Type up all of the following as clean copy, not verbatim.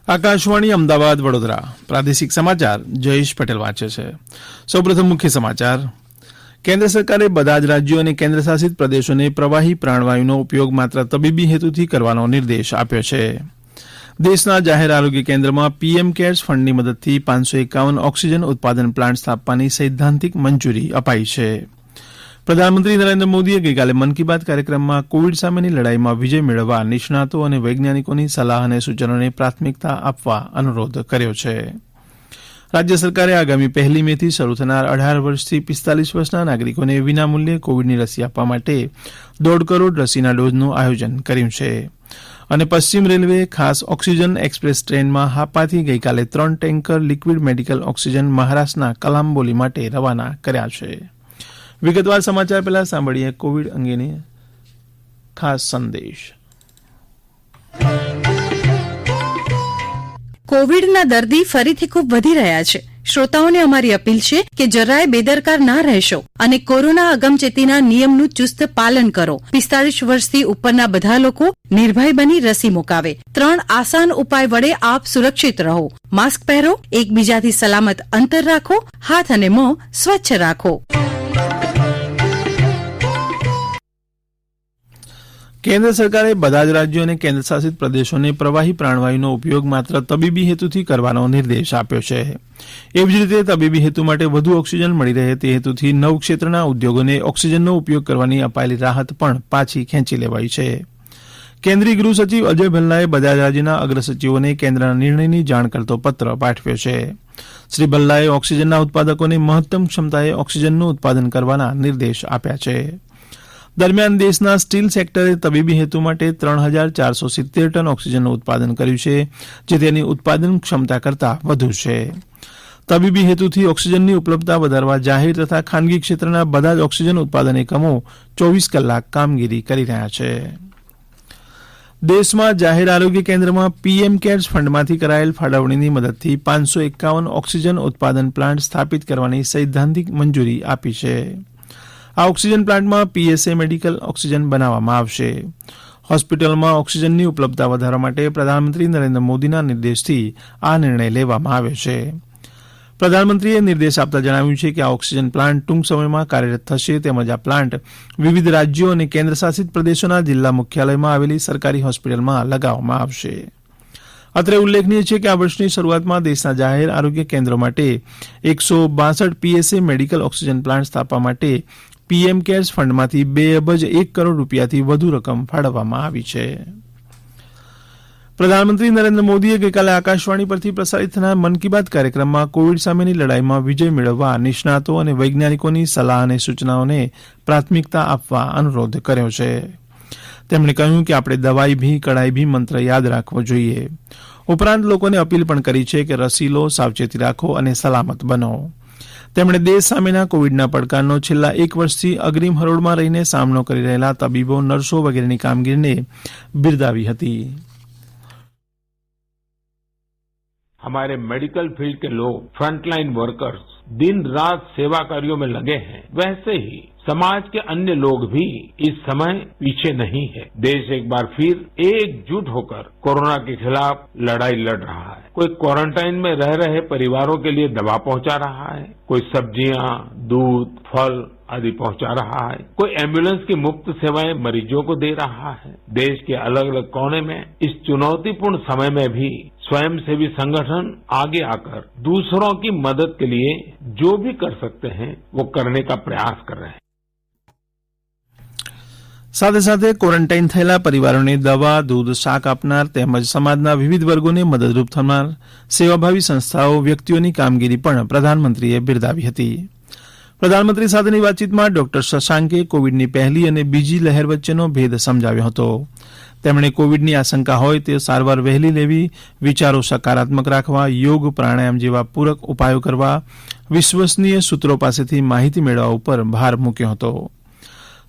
આકાશવાણી અમદાવાદ વડોદરા પ્રાદેશિક સમાચાર જયેશ પટેલ વાંચે છે. સૌપ્રથમ મુખ્ય સમાચાર. કેન્દ્ર સરકારે બધા જ રાજ્યો અને કેન્દ્રશાસિત પ્રદેશોને પ્રવાહી પ્રાણવાયુનો ઉપયોગ માત્ર તબીબી હેતુથી કરવાનો નિર્દેશ આપ્યો છે. દેશના જાહેર આરોગ્ય કેન્દ્રમાં પીએમ કેર્સ ફંડની મદદથી 551 ઓક્સિજન ઉત્પાદન પ્લાન્ટ સ્થાપવાની સૈદ્ધાંતિક મંજૂરી અપાઈ છે. પ્રધાનમંત્રી નરેન્દ્ર મોદીએ ગઈકાલે મન કી બાત કાર્યક્રમમાં કોવિડ સામેની લડાઈમાં વિજય મેળવવા નિષ્ણાતો અને વૈજ્ઞાનિકોની સલાહ અને સૂચનોને પ્રાથમિકતા આપવા અનુરોધ કર્યો છે. રાજ્ય સરકારે આગામી 1 મેથી શરૂ થનાર 18 વર્ષથી 45 વર્ષના નાગરિકોને વિનામૂલ્યે કોવિડની રસી આપવા માટે 1.5 કરોડ રસીના ડોઝનું આયોજન કર્યું છે. અને પશ્ચિમ રેલવે ખાસ ઓક્સિજન એક્સપ્રેસ ટ્રેનમાં હાપાથી ગઈકાલે 3 ટેન્કર લિક્વિડ મેડિકલ ઓક્સિજન મહારાષ્ટ્રના કલામ્બોલી માટે રવાના કર્યા છે. વિગતવાર સમાચાર પહેલા સાંભળીએ કોવિડ અંગેની ખાસ સંદેશ. કોવિડના દર્દી ફરીથી ખૂબ વધી રહ્યા છે. શ્રોતાઓને અમારી અપીલ છે કે જરાય બેદરકાર ના રહેશો અને કોરોના અગમચેતીના નિયમનું ચુસ્ત પાલન કરો. 45 વર્ષથી ઉપરના બધા લોકો નિર્ભય બની રસી મુકાવે. 3 આસાન ઉપાય વડે આપ સુરક્ષિત રહો. માસ્ક પહેરો, એકબીજાથી સલામત અંતર રાખો, હાથ અને મોં સ્વચ્છ રાખો. કેન્દ્ર સરકારે બધા જ રાજ્યો અને કેન્દ્રશાસિત પ્રદેશોને પ્રવાહી પ્રાણવાયુનો ઉપયોગ માત્ર તબીબી હેતુથી કરવાનો નિર્દેશ આપ્યો છે. એવી જ રીતે તબીબી હેતુ માટે વધુ ઓક્સિજન મળી રહે તે હેતુથી નવક્ષેત્રના ઉદ્યોગોને ઓક્સિજનનો ઉપયોગ કરવાની અપાયેલી રાહત પણ પાછી ખેંચી લેવાઈ છે. કેન્દ્રીય ગૃહ સચિવ અજય ભલ્લાએ બધા જ રાજ્યના અગ્રસચિવોને કેન્દ્રના નિર્ણયની જાણ કરતો પત્ર પાઠવ્યો છે. શ્રી ભલ્લાએ ઓક્સિજનના ઉત્પાદકોને મહત્તમ ક્ષમતાએ ઓક્સિજનનું ઉત્પાદન કરવાના નિર્દેશ આપ્યા છે. દરમિયાન દેશના સ્ટીલ સેક્ટરે તબીબી હેતુ માટે 3,470 ટન ઓક્સિજનનું ઉત્પાદન કર્યું છે, જે તેની ઉત્પાદન ક્ષમતા કરતાં વધુ છે. તબીબી હેતુથી ઓક્સિજનની ઉપલબ્ધતા વધારવા જાહેર તથા ખાનગી ક્ષેત્રના બધા જ ઓક્સિજન ઉત્પાદન એકમો 24 કલાક કામગીરી કરી રહ્યા છે. દેશમાં જાહેર આરોગ્ય કેન્દ્રમાં પીએમ કેર્સ ફંડમાંથી કરાયેલ ફાળવણીની મદદથી 551 ઓક્સિજન ઉત્પાદન પ્લાન્ટ સ્થાપિત કરવાની સૈદ્ધાંતિક મંજૂરી આપી છે. આ ઓક્સિજન પ્લાન્ટમાં પીએસએ મેડિકલ ઓક્સિજન બનાવવામાં આવશે. હોસ્પિટલમાં ઓક્સિજનની ઉપલબ્ધતા વધારવા માટે પ્રધાનમંત્રી નરેન્દ્ર મોદીના નિર્દેશથી આ નિર્ણય લેવામાં આવ્યો છે. પ્રધાનમંત્રીએ નિર્દેશ આપતા જણાવ્યું છે કે આ ઓક્સિજન પ્લાન્ટ ટૂંક સમયમાં કાર્યરત થશે. તેમજ આ પ્લાન્ટ વિવિધ રાજ્યો અને કેન્દ્રશાસિત પ્રદેશોના જિલ્લા મુખ્યાલયમાં આવેલી સરકારી હોસ્પિટલમાં લગાવવામાં આવશે. અત્રે ઉલ્લેખનીય છે કે આ વર્ષની શરૂઆતમાં દેશના જાહેર આરોગ્ય કેન્દ્રો માટે 162 પીએસએ મેડિકલ ઓક્સિજન પ્લાન્ટ સ્થાપવા માટે પીએમ કેર્સ ફંડમાંથી 2 અબજ 1 કરોડ રૂપિયાથી વધુ રકમ ફાળવવામાં આવી છે. પ્રધાનમંત્રી નરેન્દ્ર મોદીએ ગઈકાલે આકાશવાણી પરથી પ્રસારિત થનાર મન કી બાત કાર્યક્રમમાં કોવિડ સામેની લડાઈમાં વિજય મેળવવા નિષ્ણાતો અને વૈજ્ઞાનિકોની સલાહ અને સૂચનાઓને પ્રાથમિકતા આપવા અનુરોધ કર્યો છે. તેમણે કહ્યું કે આપણે દવાઈ ભી કડાઈ ભી મંત્ર યાદ રાખવો જોઈએ. ઉપરાંત લોકોને અપીલ પણ કરી છે કે રસી લો, સાવચેતી રાખો અને સલામત બનો. તેમણે દેશ સામેના કોવિડના પડકારનો છેલ્લા 1 વર્ષથી અગ્રીમ હરોળમાં રહીને સામનો કરી રહેલા તબીબો, નર્સો વગેરેની કામગીરીને બિરદાવી હતી. हमारे मेडिकल फील्ड के लोग फ्रंटलाइन वर्कर्स दिन रात सेवा कार्यों में लगे हैं, वैसे ही समाज के अन्य लोग भी इस समय पीछे नहीं है. देश एक बार फिर एकजुट होकर कोरोना के खिलाफ लड़ाई लड़ रहा है. कोई क्वारंटाइन में रह रहे परिवारों के लिए दवा पहुंचा रहा है, कोई सब्जियां, दूध, फल आदि पहुंचा रहा है, कोई एम्बुलेंस की मुफ्त सेवाएं मरीजों को दे रहा है. देश के अलग अलग कोने में इस चुनौतीपूर्ण समय में भी स्वयंसेवी संगठन आगे आकर दूसरों की मदद के लिए जो भी कर सकते हैं वो करने का प्रयास कर रहे हैं. સાથે સાથે ક્વોરન્ટાઇન થયેલા પરિવારોને દવા, દૂધ, શાક આપનાર તેમજ સમાજના વિવિધ વર્ગોને મદદરૂપ થનાર સેવાભાવી સંસ્થાઓ, વ્યક્તિઓની કામગીરી પણ પ્રધાનમંત્રીએ બિરદાવી હતી. પ્રધાનમંત્રી સાથેની વાતચીતમાં ડોક્ટર શશાંકે કોવિડની પહેલી અને બીજી લહેર વચ્ચેનો ભેદ સમજાવ્યો હતો. તેમણે કોવિડની આશંકા હોય તે સારવાર વહેલી લેવી, વિચારો સકારાત્મક રાખવા, યોગ, પ્રાણાયામ જેવા પૂરક ઉપાયો કરવા, વિશ્વસનીય સૂત્રો પાસેથી માહિતી મેળવવા ઉપર ભાર મૂક્યો હતો.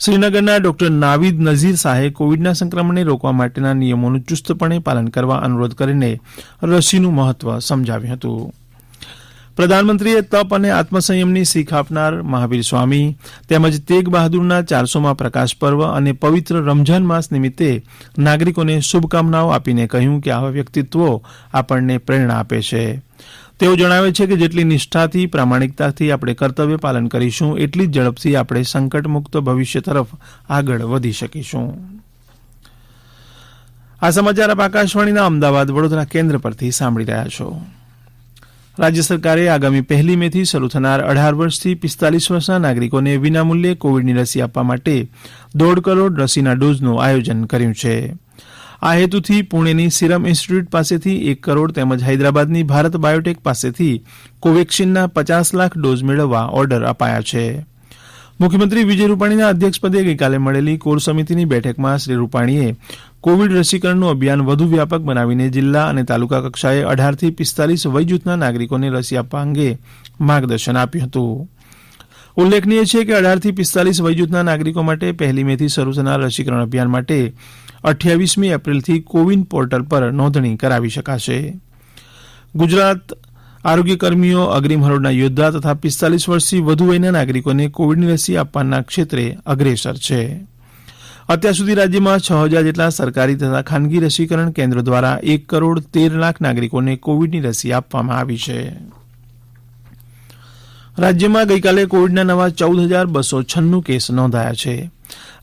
શ્રીનગરના ડોક્ટર નાવીદ નઝીર શાહે કોવિડના સંક્રમણને રોકવા માટેના નિયમોનું ચુસ્તપણે પાલન કરવા અનુરોધ કરીને રસીનું મહત્વ સમજાવ્યું હતું. પ્રધાનમંત્રીએ તપ અને આત્મસંયમની શીખ આપનાર મહાવીર સ્વામી તેમજ તેગ બહાદુરના 400મા પ્રકાશ પર્વ અને પવિત્ર રમઝાન માસ નિમિત્તે નાગરિકોને શુભકામનાઓ આપીને કહ્યું કે આવા વ્યક્તિત્વો આપણને પ્રેરણા આપે છે. તેઓ જણાવે છે કે જેટલી નિષ્ઠાથી પ્રામાણિકતાથી આપણે કર્તવ્ય પાલન કરીશું એટલી જ ઝડપથી આપણે સંકટમુક્ત ભવિષ્ય તરફ આગળ વધી શકીશું. આ સમાચાર આપ આકાશવાણીના અમદાવાદ વડોદરા કેન્દ્ર પરથી સાંભળી રહ્યા છો. રાજ્ય સરકારે આગામી 1 મેથી શરૂ થનાર 18 વર્ષથી 45 વર્ષના નાગરિકોને વિનામૂલ્યે કોવિડની રસી આપવા માટે 1.5 કરોડ રસીના ડોઝનું આયોજન કર્યું છે. આ હેતુથી પુણેની સિરમ ઇન્સ્ટિટ્યૂટ પાસેથી 1 કરોડ તેમજ હૈદરાબાદની ભારત બાયોટેક પાસેથી કોવેક્સિનના 50 લાખ ડોઝ મેળવવા ઓર્ડર અપાયા છે. મુખ્યમંત્રી વિજય રૂપાણીના અધ્યક્ષપદે ગઈકાલે મળેલી કોર સમિતિની બેઠકમાં શ્રી રૂપાણીએ કોવિડ રસીકરણનું અભિયાન વધુ વ્યાપક બનાવીને જિલ્લા અને તાલુકા કક્ષાએ 18 થી 45 વયજૂથના નાગરિકોને રસી આપવા અંગે માર્ગદર્શન આપ્યું હતું. ઉલ્લેખનીય છે કે 18 થી 45 વયજૂથના નાગરિકો માટે 1 મેથી શરૂ થનાર રસીકરણ અભિયાન માટે 28મી એપ્રિલથી કોવિન પોર્ટલ પર નોંધણી કરાવી શકાશે. ગુજરાત આરોગ્ય કર્મીઓ, અગ્રીમ હરોળના યોદ્ધા તથા 45 વર્ષથી વધુ વયના નાગરિકોને કોવિડની રસી આપવાના ક્ષેત્રે અગ્રેસર છે. અત્યાર સુધી રાજ્યમાં 6000 જેટલા સરકારી તથા ખાનગી રસીકરણ કેન્દ્રો દ્વારા 1 કરોડ 13 લાખ નાગરિકોને કોવિડની રસી આપવામાં આવી છે. રાજ્યમાં ગઈકાલે કોવિડના નવા 14,296 કેસ નોંધાયા છે.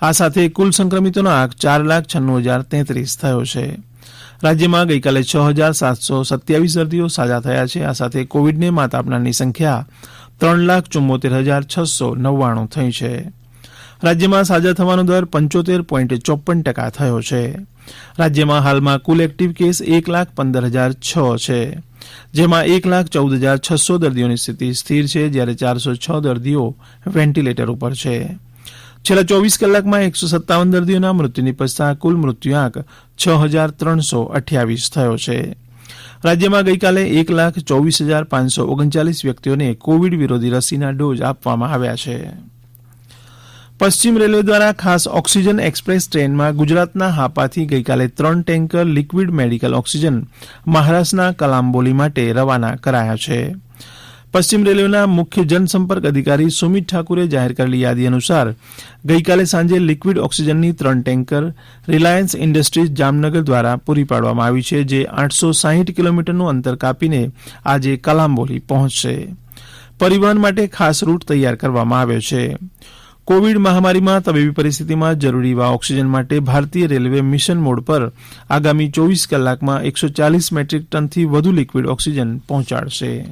આ સાથે કુલ સંક્રમિતોનો આંક 4,96,033 થયો છે. રાજ્યમાં ગઈકાલે 6,727 દર્દીઓ સાજા થયા છે. આ સાથે કોવિડને માત આપનારની સંખ્યા 3,74,699 થઈ છે. રાજ્યમાં સાજા થવાનો દર 75.54% થયો છે. રાજ્યમાં હાલમાં કુલ એક્ટિવ કેસ 1,15,006 છે, જેમાં 1,14,600 દર્દીઓની સ્થિતિ સ્થિર છે, જ્યારે 406 દર્દીઓ વેન્ટિલેટર ઉપર છે. છેલ્લા 24 કલાકમાં 157 દર્દીઓના મૃત્યુ નિપજતા કુલ મૃત્યુઆંક 6,328 થયો છે. રાજ્યમાં ગઈકાલે 1,24,539 વ્યક્તિઓને કોવિડ વિરોધી રસીના ડોઝ આપવામાં આવ્યા છે. પશ્ચિમ રેલવે દ્વારા ખાસ ઓક્સિજન એક્સપ્રેસ ટ્રેનમાં ગુજરાતના હાપાથી ગઈકાલે 3 ટેન્કર લિક્વિડ મેડિકલ ઓક્સિજન મહારાષ્ટ્રના કલામ્બોલી માટે રવાના કરાયા છે. પશ્ચિમ રેલવેના મુખ્ય જનસંપર્ક અધિકારી સુમિત ઠાકુરે જાહેર કરેલી યાદી અનુસાર ગઈકાલે સાંજે લિક્વિડ ઓક્સિજનની 3 ટેન્કર રિલાયન્સ ઇન્ડસ્ટ્રીઝ જામનગર દ્વારા પૂરી પાડવામાં આવી છે, જે 860 કિલોમીટરનું અંતર કાપીને આજે કલામ્બોલી પહોંચશે. પરિવહન માટે ખાસ રૂટ તૈયાર કરવામાં આવ્યો છે. કોવિડ મહામારીમાં તબીબી પરિસ્થિતિમાં જરૂરી એવા ઓક્સિજન માટે ભારતીય રેલવે મિશન મોડ પર આગામી 24 કલાકમાં 140 મેટ્રિક ટનથી વધુ લિક્વિડ ઓક્સિજન પહોંચાડશે.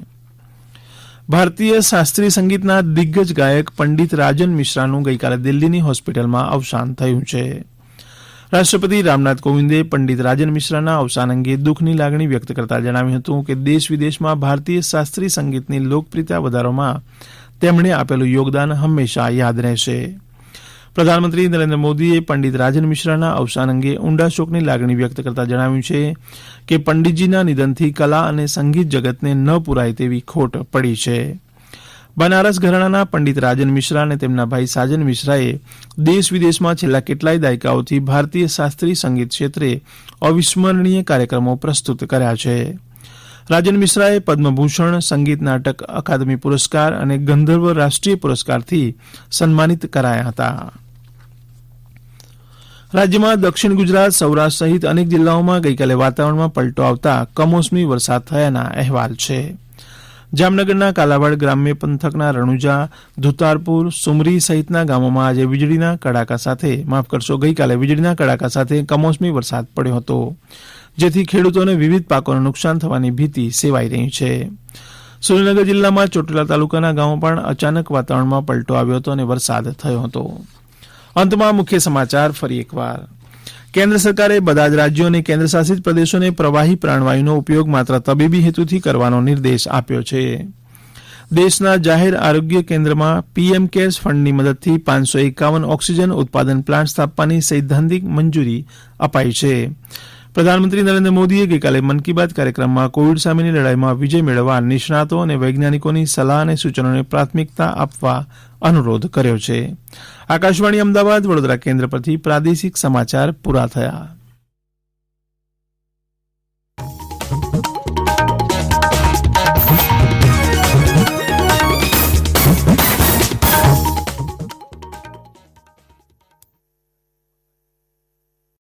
ભારતીય શાસ્ત્રીય સંગીતના દિગ્ગજ ગાયક પંડિત રાજન મિશ્રાનું ગઈકાલે દિલ્હીની હોસ્પિટલમાં અવસાન થયું છે. રાષ્ટ્રપતિ રામનાથ કોવિંદે પંડિત રાજન મિશ્રાના અવસાન અંગે દુઃખની લાગણી વ્યક્ત કરતા જણાવ્યું હતું કે દેશ વિદેશમાં ભારતીય શાસ્ત્રીય સંગીતની લોકપ્રિયતા વધારવામાં તેમણે આપેલું યોગદાન હંમેશા યાદ રહેશે. પ્રધાનમંત્રી નરેન્દ્ર મોદીએ પંડિત રાજન મિશ્રાના અવસાન અંગે ઊંડા શોકની લાગણી વ્યક્ત કરતા જણાવ્યું છે કે પંડિતજીના નિધનથી કલા અને સંગીત જગતને ન પુરાય તેવી ખોટ પડી છે. બનારસ ઘરાણાના પંડિત રાજન મિશ્રા અને તેમના ભાઈ સાજન મિશ્રાએ દેશ વિદેશમાં છેલ્લા કેટલાય દાયકાઓથી ભારતીય શાસ્ત્રીય સંગીત ક્ષેત્રે અવિસ્મરણીય કાર્યક્રમો પ્રસ્તુત કર્યા છે. રાજન મિશ્રાએ પદ્મભૂષણ, સંગીત નાટક અકાદમી પુરસ્કાર અને ગંધર્વ રાષ્ટ્રીય પુરસ્કારથી સન્માનિત કરાયા હતા. રાજ્યમાં દક્ષિણ ગુજરાત, સૌરાષ્ટ્ર સહિત અનેક જિલ્લાઓમાં ગઈકાલે વાતાવરણમાં પલટો આવતા કમોસમી વરસાદ થયાના અહેવાલ છે. જામનગરના કાલાવાડ ગ્રામ્ય પંથકના રણુજા, ધુતારપુર, સુમરી સહિતના ગામોમાં આજે ગઈકાલે વીજળીના કડાકા સાથે કમોસમી વરસાદ પડ્યો હતો, જેથી ખેડૂતોને વિવિધ પાકોને નુકસાન થવાની ભીતિ સેવાઈ રહી છે. સુરેન્દ્રનગર જિલ્લામાં ચોટીલા તાલુકાના ગામો પણ અચાનક વાતાવરણમાં પલટો આવ્યો હતો અને વરસાદ થયો હતો. અંતમાં મુખ્ય સમાચાર ફરી એકવાર. કેન્દ્ર સરકારે બધા જ રાજ્યો અને કેન્દ્રશાસિત પ્રદેશોને પ્રવાહી પ્રાણવાયુનો ઉપયોગ માત્ર તબીબી હેતુથી કરવાનો નિર્દેશ આપ્યો છે. દેશના જાહેર આરોગ્ય કેન્દ્રમાં પીએમ કેર્સ ફંડની મદદથી 551 ઓક્સિજન ઉત્પાદન પ્લાન્ટ સ્થાપવાની સૈદ્ધાંતિક મંજૂરી અપાઈ છે. પ્રધાનમંત્રી નરેન્દ્ર મોદીએ ગઈકાલે મન કી બાત કાર્યક્રમમાં કોવિડ સામેની લડાઈમાં વિજય મેળવવા નિષ્ણાતો અને વૈજ્ઞાનિકોની સલાહ અને સૂચનોને પ્રાથમિકતા આપવા અનુરોધ કર્યો છે. આકાશવાણી અમદાવાદ વડોદરા કેન્દ્ર પરથી પ્રાદેશિક સમાચાર પૂરા થયા.